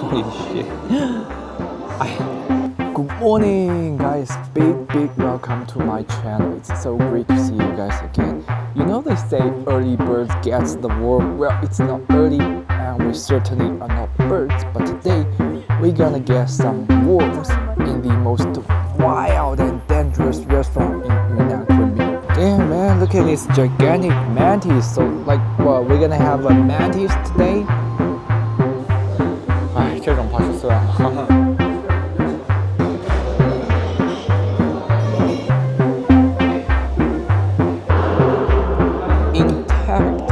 Holy shit. Good morning guys, big welcome to my channel. It's so great to see you guys again. You know they say early birds gets the worm. Well, it's not early and we certainly are not birds, but today we're gonna get some worms in the most wild and dangerous restaurant in Yunnan. Damn man, look at this gigantic mantis. So like, well, we're gonna have a mantis today. 哎，这种怕是算了。Intact.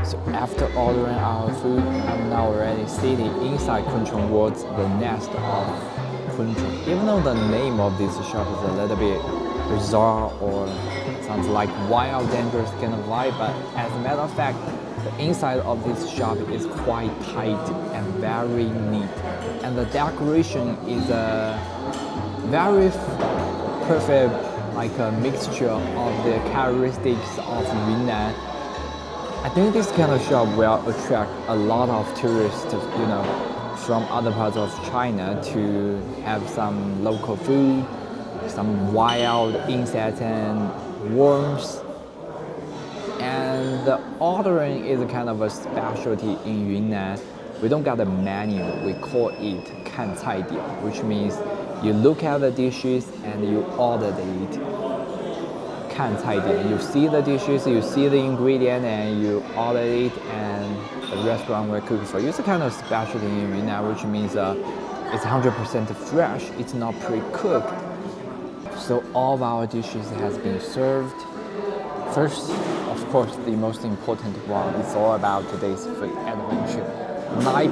So after ordering our food, I'm now already sitting inside Kunchong Ward's The Nest of Kunchong. Even though the name of this shop is a little bit bizarre or sounds like wild, dangerous kind of vibe, but as a matter of fact, the inside of this shop is quite tight and very neat, and the decoration is a very perfect, like a mixture of the characteristics of Yunnan. I think this kind of shop will attract a lot of tourists, you know, from other parts of China to have some local food, some wild insects and worms. And the ordering is kind of a specialty in Yunnan. We don't got a menu, we call it 看菜点, which means you look at the dishes and you order it. 看菜点, you see the dishes, you see the ingredient and you order it, and the restaurant will cook for you. It's a kind of specialty in Yunnan, which means it's 100% fresh, it's not pre-cooked. So all of our dishes has been served. First, of course, the most important one is all about today's food adventure. 9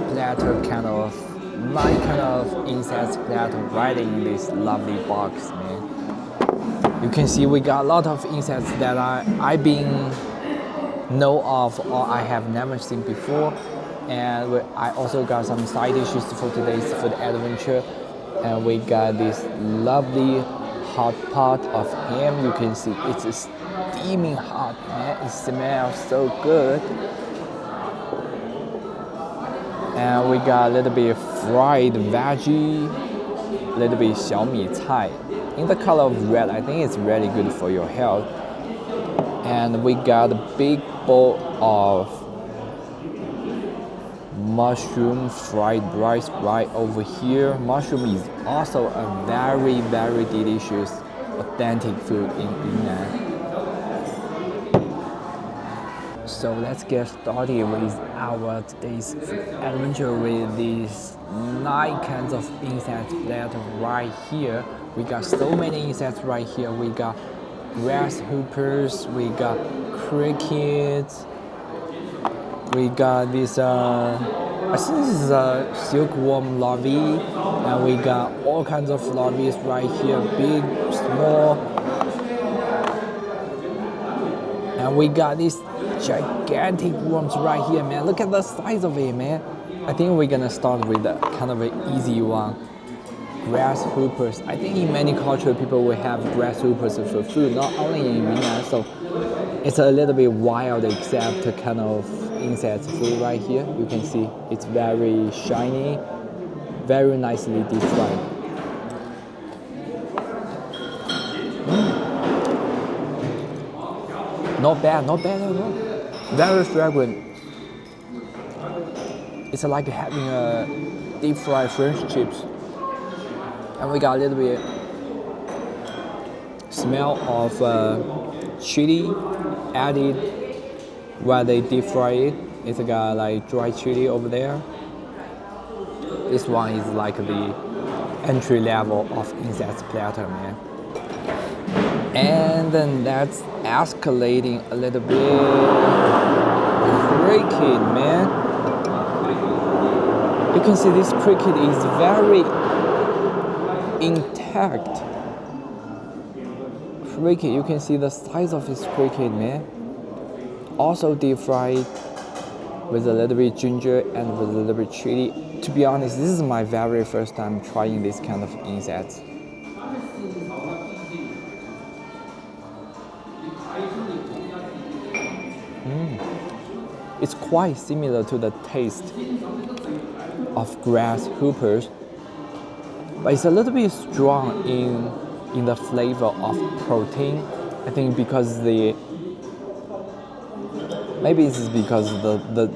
kind of insects platter right in this lovely box, man. You can see we got a lot of insects that I've been know of or I have never seen before, and I also got some side dishes for today's food adventure, and we got this lovely hot pot of ham. You can see it's steaming hot, man. It smells so good. And we got a little bit fried veggie, a little bit 小米菜. In the color of red, I think it's really good for your health. And we got a big bowl of mushroom fried rice right over here. Mushroom is also a very delicious, authentic food in Yunnan. So let's get started with our today's adventure with these 9 kinds of insects that right here. We got so many insects right here. We got grasshoppers, we got crickets, we got this I think this is a silkworm larvae, and we got all kinds of larvae right here, big, small, and we got these gigantic worms right here, man. Look at the size of it, man. I think we're gonna start with a kind of an easy one. Grasshoppers. I think in many cultures people will have grasshoppers for food, not only in Yunnan, so it's a little bit wild except kind of insects food right here. You can see it's very shiny, very nicely deep fried. Not bad at all. Very fragrant. It's like having a deep fried French chips. And we got a little bit smell of chili added while they deep fry it. It's got like dry chili over there. This one is like the entry level of insects platter, man. And then that's escalating a little bit. Cricket, man. You can see this cricket is very intact. Cricket, you can see the size of this cricket, man. Also deep fried with a little bit ginger and with a little bit chili. To be honest, this is my very first time trying this kind of insects. It's quite similar to the taste of grasshoppers, but it's a little bit strong in the flavor of protein. I think because maybe this is because the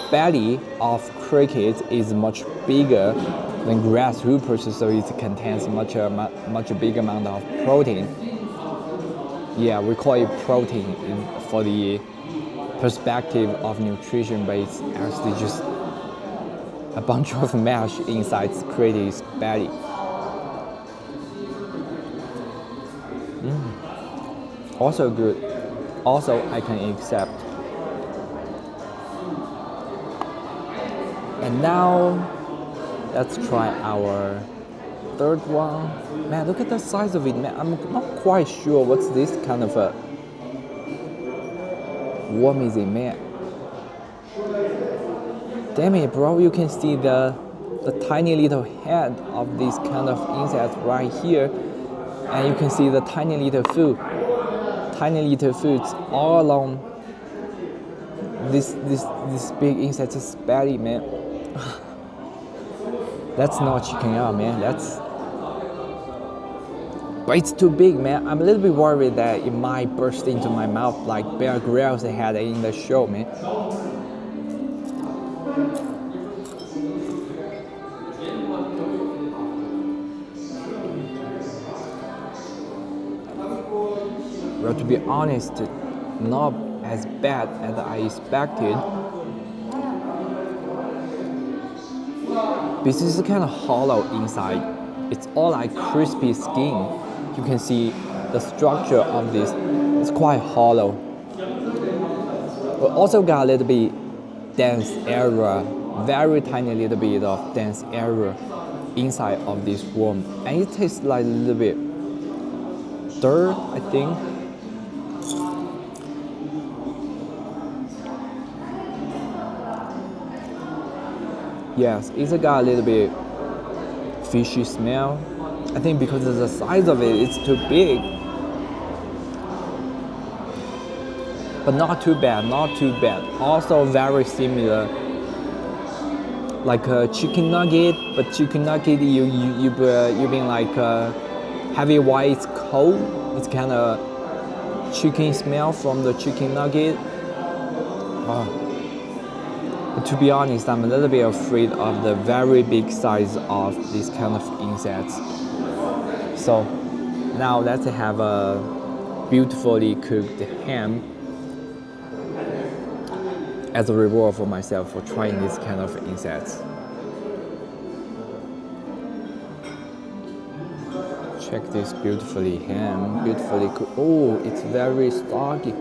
belly of cricket is much bigger than grasshoppers, so it contains much bigger amount of protein. Yeah, we call it protein for the perspective of nutrition, but it's actually just a bunch of mesh inside cricket's belly. Also good. Also, I can accept. And now, let's try our third one. Man, look at the size of it, man. I'm not quite sure what's this kind of a worm is it, man. Damn it, bro, you can see the tiny little head of this kind of insect right here. And you can see the tiny little foot all along this big insect's belly, man. That's not chicken out, man. But it's too big, man. I'm a little bit worried that it might burst into my mouth like Bear Grylls had in the show, man. Well, to be honest, not as bad as I expected. This is kind of hollow inside. It's all like crispy skin. You can see the structure of this. It's quite hollow. We also got a little bit dense area, very tiny little bit of dense area inside of this worm, and it tastes like a little bit dirt, I think. Yes, it's got a little bit fishy smell. I think because of the size of it, it's too big. But not too bad, not too bad. Also very similar, like a chicken nugget, but chicken nugget you've been like heavy while it's cold. It's kind of chicken smell from the chicken nugget. But to be honest, I'm a little bit afraid of the very big size of this kind of insects. So now let's have a beautifully cooked ham as a reward for myself for trying this kind of insects. Check this beautifully cooked. Oh, it's very stocky.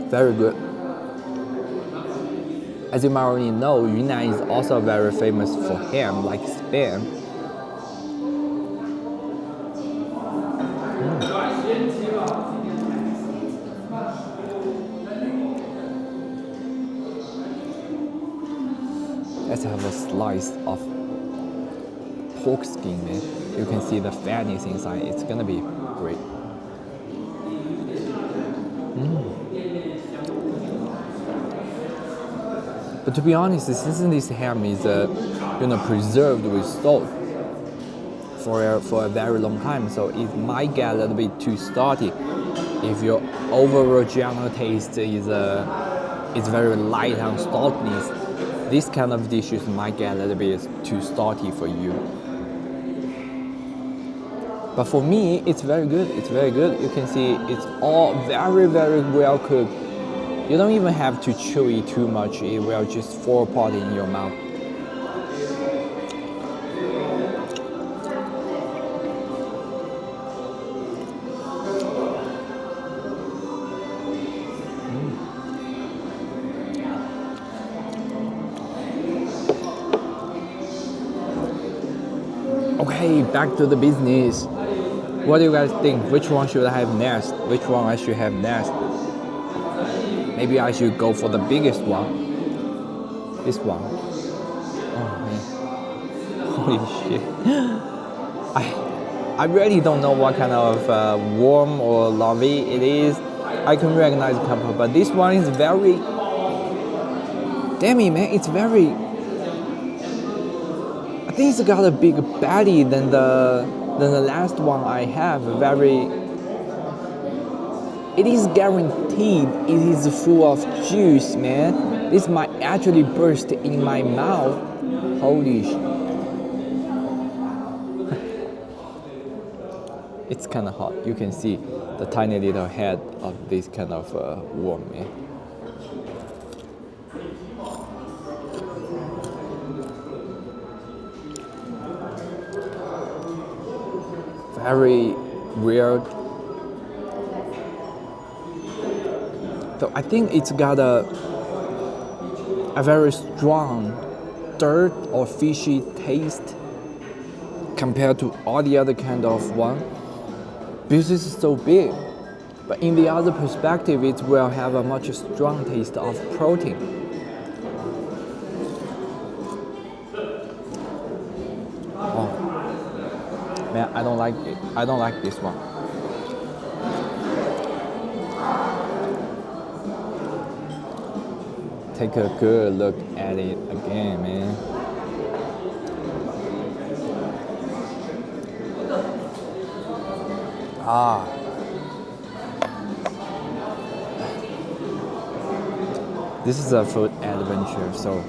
Very good. As you might already know, Yunnan is also very famous for ham, like Spain. Let's have a slice of pork skin, man. You can see the fatness inside. It's gonna be great. But to be honest, since this ham is preserved with salt for a very long time, so it might get a little bit too salty. If your overall general taste is very light on saltiness, this kind of dishes might get a little bit too salty for you. But for me, it's very good. It's very good. You can see it's all very, very well cooked. You don't even have to chew it too much. It will just fall apart in your mouth. Okay, back to the business. What do you guys think? Which one should I have next? Which one I should have next? Maybe I should go for the biggest one. This one. Oh man. Holy shit. I really don't know what kind of worm or larvae it is. I can recognize a couple, but this one is very... Damn it, man, it's very... I think it's got a big belly than the last one I have. Very... It is guaranteed it is full of juice, man. This might actually burst in my mouth. Holy shit. It's kind of hot. You can see the tiny little head of this kind of worm, man. Very weird. So I think it's got a very strong dirt or fishy taste compared to all the other kind of one. Because it's so big. But in the other perspective, it will have a much strong taste of protein. Oh, man, I don't like it. I don't like this one. Take a good look at it again, man. Ah. This is a food adventure, so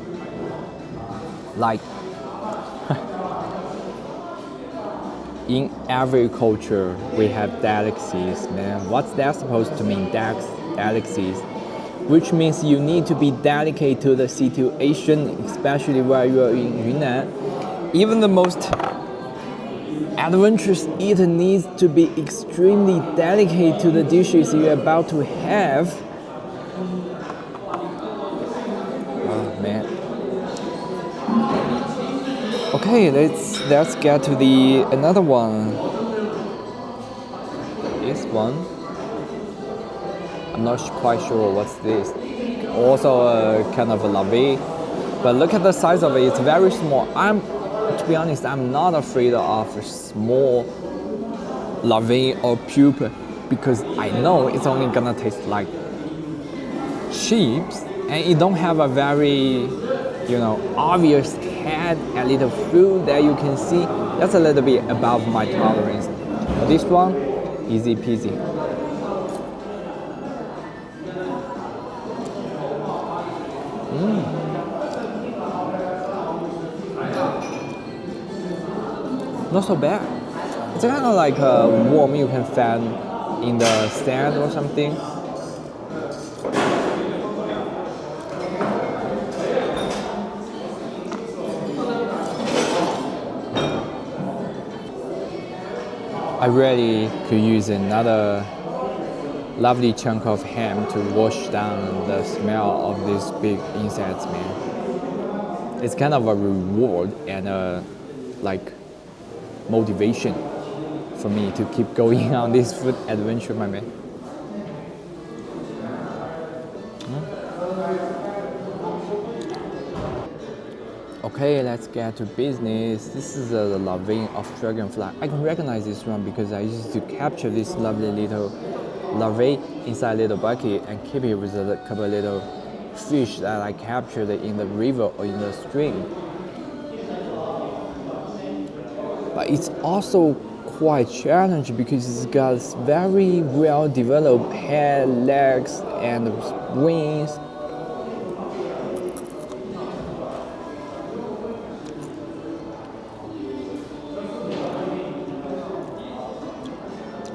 like in every culture we have delicacies, man. What's that supposed to mean? Delicacies, which means you need to be delicate to the situation, especially where you are in Yunnan. Even the most adventurous eater needs to be extremely delicate to the dishes you're about to have. Oh man. Okay, let's get to the another one. This one. I'm not quite sure what's this. Also a kind of a larvae, but look at the size of it. It's very small. To be honest, I'm not afraid of small larvae or pupae because I know it's only gonna taste like chips, and it don't have a very, obvious head, a little fruit that you can see. That's a little bit above my tolerance. But this one, easy peasy. Not so bad. It's kind of like a worm you can find in the sand or something. I really could use another lovely chunk of ham to wash down the smell of these big insects, man. It's kind of a reward and motivation for me to keep going on this food adventure, my man. Okay, let's get to business. This is the larvae of dragonfly. I can recognize this one because I used to capture this lovely little larvae inside a little bucket and keep it with a couple little fish that I captured in the river or in the stream. But it's also quite challenging because it's got very well developed head, legs, and wings.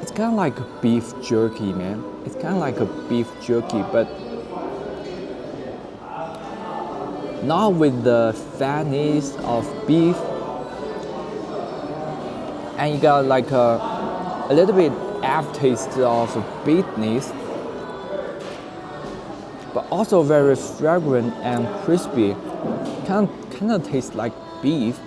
It's kind of like beef jerky, man. It's kind of like a beef jerky, but not with the fatness of beef. And you got like a little bit aftertaste of bitterness, but also very fragrant and crispy. Kind of tastes like beef.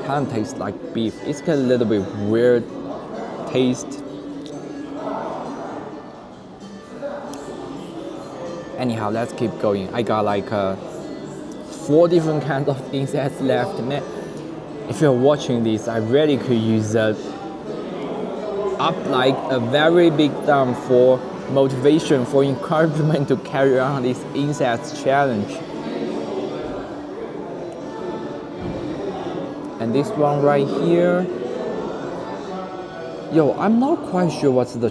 Kind of tastes like beef. It's a little bit weird taste. Anyhow, let's keep going. I got like 4 different kinds of insects left. Man, if you're watching this, I really could use up like a very big thumb for motivation, for encouragement to carry on this insects challenge. And this one right here, yo, I'm not quite sure what's the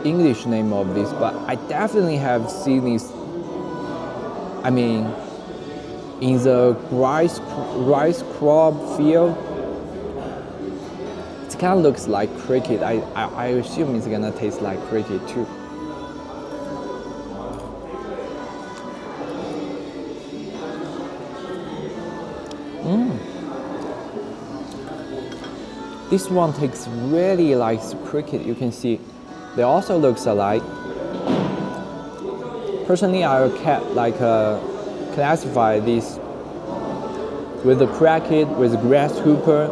English name of this, but I definitely have seen this. I mean, in the rice crop field, it kind of looks like cricket. I assume it's gonna taste like cricket too. This one tastes really like cricket. You can see they also looks alike. Personally, I would classify this with the cricket, with grasshopper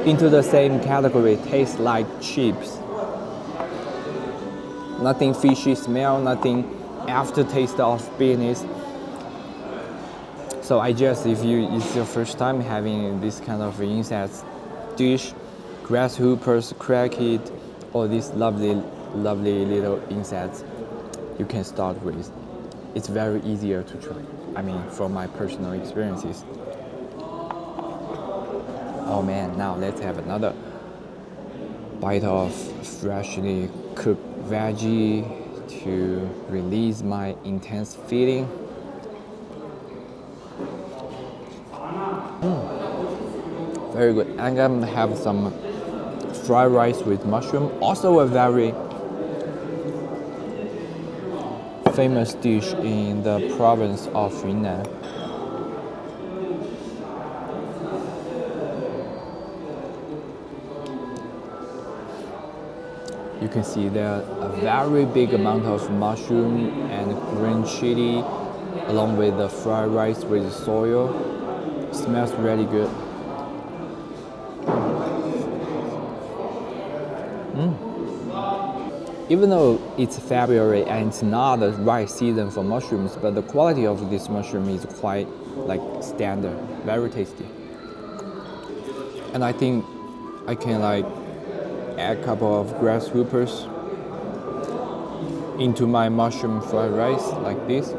into the same category. Tastes like chips. Nothing fishy smell, nothing aftertaste of business. So I guess if it's your first time having this kind of insects dish, grasshoppers, cricket, or these lovely little insects, you can start with. It's very easier to try. I mean, from my personal experiences. Oh man, now let's have another bite of freshly cooked veggie to release my intense feeling. Very good. I'm gonna have some fried rice with mushroom, also a very famous dish in the province of Yunnan. You can see there a very big amount of mushroom and green chili along with the fried rice with soy. Smells really good. Even though it's February and it's not the right season for mushrooms, but the quality of this mushroom is quite like standard, very tasty. And I think I can like add a couple of grasshoppers into my mushroom fried rice like this.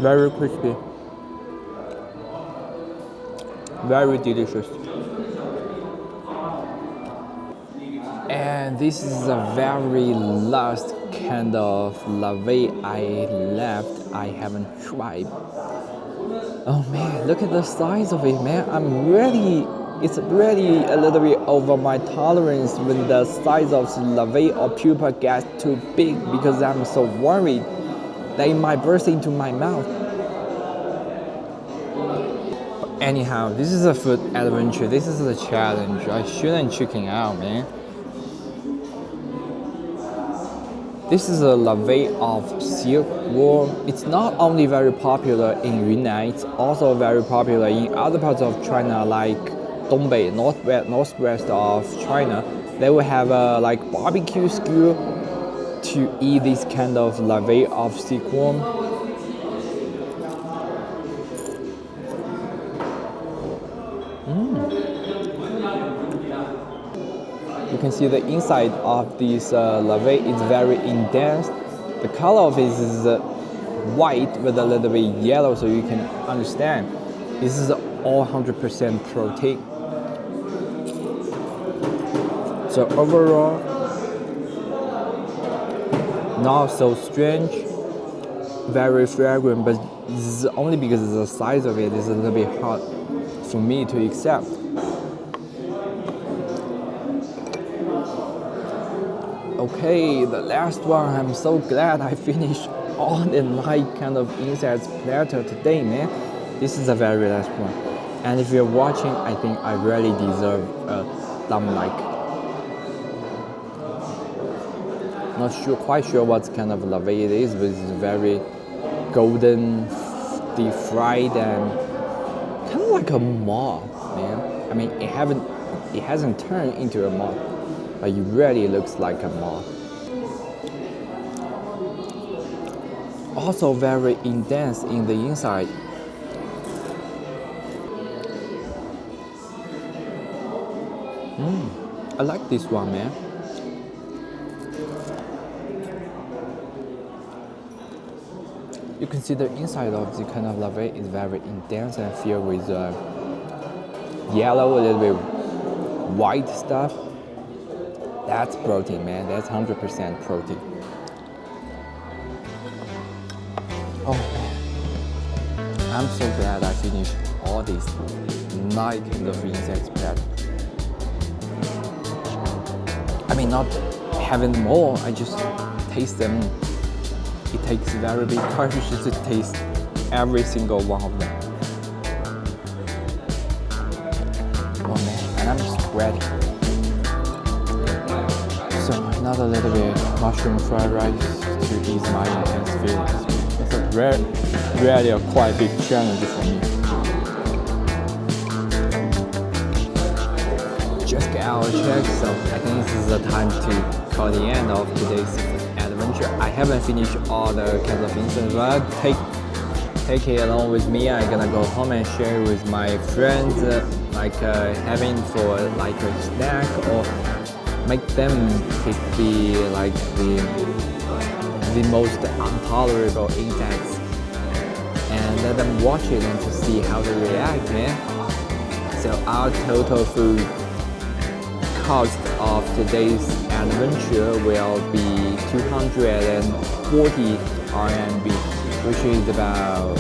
Very crispy. Very delicious. And this is the very last kind of larvae I haven't tried. Oh man, look at the size of it, man. It's really a little bit over my tolerance when the size of larvae or pupa gets too big, because I'm so worried that it might burst into my mouth. Anyhow, this is a food adventure. This is a challenge. I shouldn't chicken out, man. This is a larvae of silkworm. It's not only very popular in Yunnan, it's also very popular in other parts of China, like Dongbei, northwest of China. They will have a like barbecue skewer to eat this kind of larvae of silkworm. You can see the inside of this larvae is very intense. The color of it is white with a little bit yellow, so you can understand this is all 100% protein. So overall, not so strange, very fragrant, but this is only because the size of it is a little bit hard for me to accept. Okay, the last one. I'm so glad I finished all the 9 kind of insects platter today, man. This is the very last one. And if you're watching, I think I really deserve a thumb like. Not quite sure what kind of larvae it is, but it's very golden, deep fried and kind of like a moth, man. I mean, it hasn't turned into a moth, but it really looks like a moth. Also very intense in the inside. I like this one, man. You can see the inside of the kind of larvae is very intense and filled with yellow, a little bit white stuff. That's protein, man. That's 100% protein. Oh man, I'm so glad I finished all these 9 kinds of insects pack. I mean, not having them all, I just taste them. It takes very big courage to taste every single one of them. Oh man, and I'm just ready. So another little bit mushroom fried rice to ease my intense feelings. It's really a quite big challenge for me. Just get our check, so I think this is the time to call the end of today's adventure. I haven't finished all the kinds of insects, but take it along with me. I'm gonna go home and share with my friends, having for like a snack, or make them pick the most intolerable insects and let them watch it and to see how they react, man. So our total food cost of today's adventure will be 240 RMB, which is about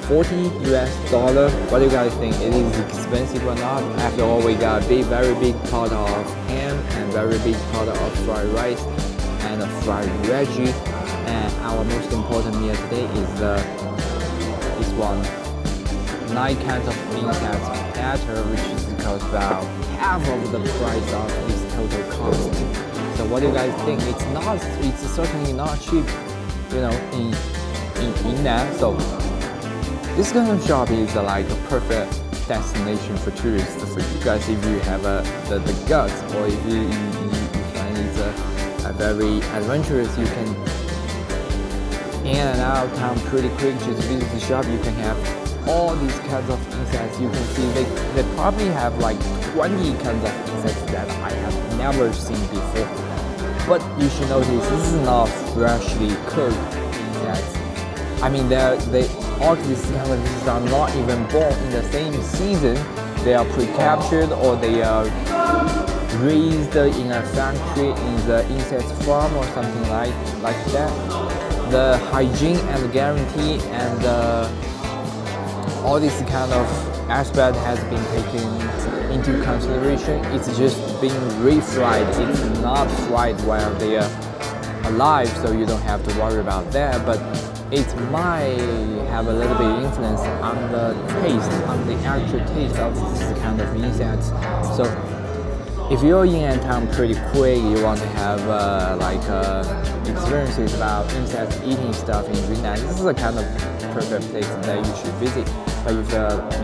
40 US dollar. What do you guys think? It is expensive or not? After all, we got a very big pot of ham and very big pot of fried rice and a fried veggie. And our most important meal today is this one. 9 kinds of insects platter, which is cost about half of the price of this total cost. So what do you guys think? It's certainly not cheap, you know, in Yunnan. So this kind of shop is like a perfect destination for tourists. For you guys, if you have the guts, or if you find it a very adventurous, you can in and out town pretty quick. Just visit the shop. You can have all these kinds of insects. You can see they probably have like 20 kinds of insects that I have never seen before. But you should notice this is not freshly cooked insects. I mean, all these kinds of insects are not even born in the same season. They are pre-captured, or they are raised in a factory in the insect farm or something like that. The hygiene and the guarantee and all this kind of aspect has been taken into consideration. It's just being refried. It's not fried while they are alive, so you don't have to worry about that. But it might have a little bit of influence on the taste, on the actual taste of this kind of insects. So if you're in town pretty quick, you want to have experiences about insects eating stuff in Yunnan, this is a kind of perfect place that you should visit. But if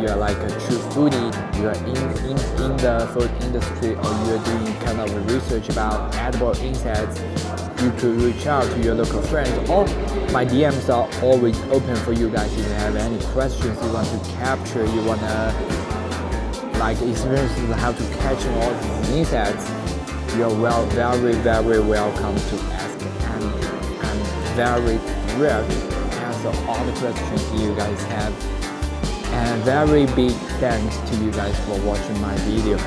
you are like a true foodie, you are in the food industry, or you are doing kind of research about edible insects, you could reach out to your local friends, or my DMs are always open for you guys. If you have any questions you want to capture, you want to experiences how to catch all these insects, you're very, very welcome to ask, and I'm very thrilled to answer all the questions you guys have. And very big thanks to you guys for watching my video.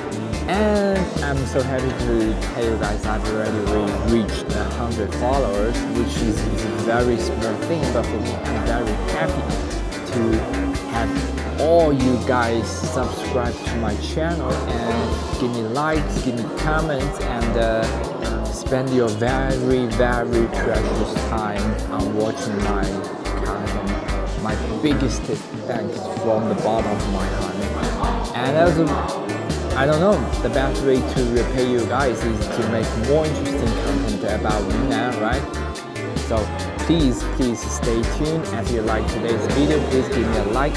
And I'm so happy to tell you guys I've already reached 100 followers, which is a very small thing, but for me I'm very happy to have all you guys subscribe to my channel and give me likes, give me comments, and spend your very, very precious time on watching my content. My biggest thanks from the bottom of my heart. And also, I don't know, the best way to repay you guys is to make more interesting content about Yunnan, right? So please stay tuned. If you like today's video, please give me a like,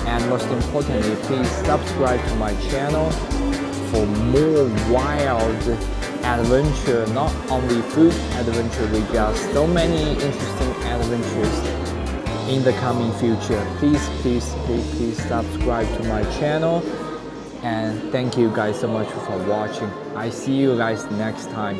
and most importantly, please subscribe to my channel for more wild adventure, not only food adventure. We got so many interesting adventures in the coming future. Please subscribe to my channel, and thank you guys so much for watching. I see you guys next time.